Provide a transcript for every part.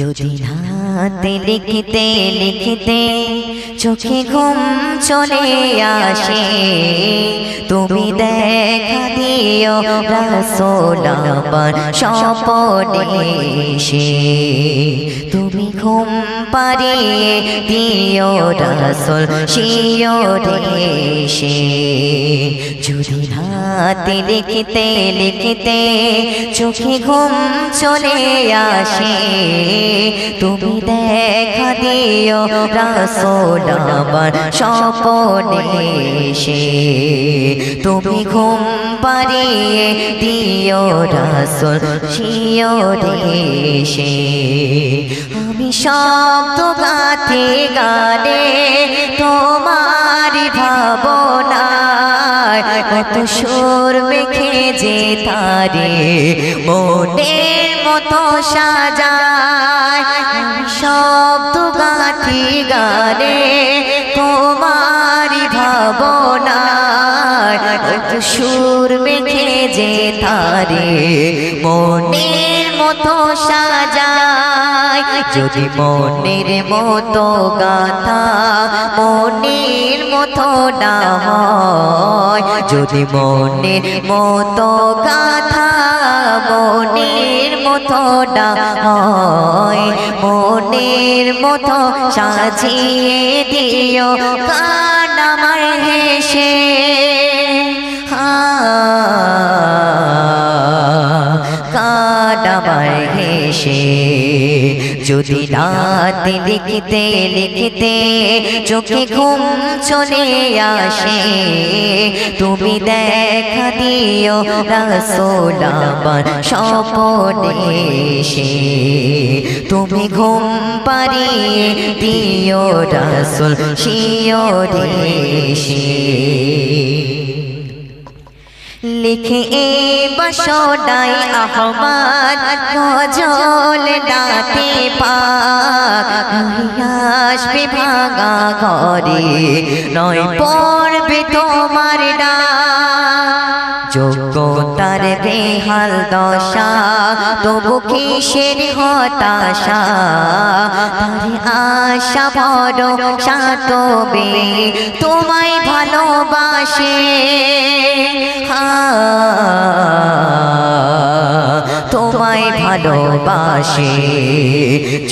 যদি রাতে লিখতে লিখতে চোখে ঘুম চলে আসে, তুমি দেখা দিও রাসূল আমার স্বপ্নে এসে। তুমি ঘুম পাড়িয়ে দিও রাসূল শিয়রে এসে। যদি রাতে লিখতে লিখতে চোখে ঘুম চলে আসে, তুমি দেখা দিও রাসূল আমার স্বপ্নে এসে। তুমি ঘুম পাড়িয়ে দিও রাসূল শিয়রে এসে। আমি শব্দ গাথি গানে তোমার ভাবনায়, কত সুর মেখে যে তারে মনের মতো সাজায়। আমি শব্দ গাথি গানে তোমার ভাবনায়, কত সুর মেখে যে তারে মনের মতো সাজায়। যদি মনের মতো গাথা মনের মতো না হয়, যদি মনের মতো গাথা মনের মতো না হয়, মনের মতো সাজিয়ে দিও গান আমার হেসে। গান আমার হেসে। যদি রাত লিখতে লিখতে চোখে ঘুম চলে আসে, তুমি দেখা দিও রাসূল আমার স্বপ্নে এসে। তুমি ঘুম পাড়িয়ে দিও রাসূল শিয়রে এসে। লিখে বসোডাই আহমদ গজল ডাতে পাক, আসবে ভাঙা ঘরে নয় পড়বে তোমার ডাক। যোগ্যতার বেহাল দশা তবু কিসের হতাশা, তার আশা ভরসা তবে তোমায় ভালোবাসে। তোমায় ভালোবাসে।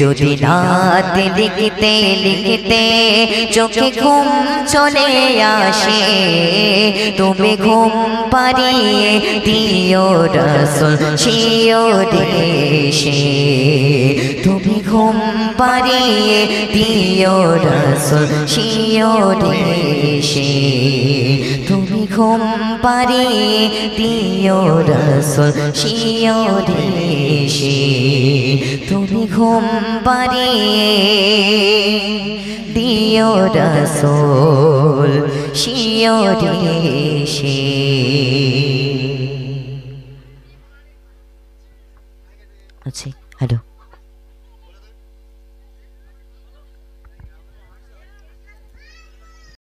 যদি রাত লিখতে লিখতে চোখে ঘুম চলে আসে, তুমি ঘুম পাড়িয়ে দিও রাসূল শিয়রে এসে। তুমি ঘুম পাড়িয়ে দিও রাসূল শিয়রে এসে। তুমি ঘুম পাড়িয়ে দিও রাসূল শিয়রে এসে। তুমি ঘুম পাড়িয়ে দিও রাসূল শিয়রে এসে। আচ্ছা, হ্যালো।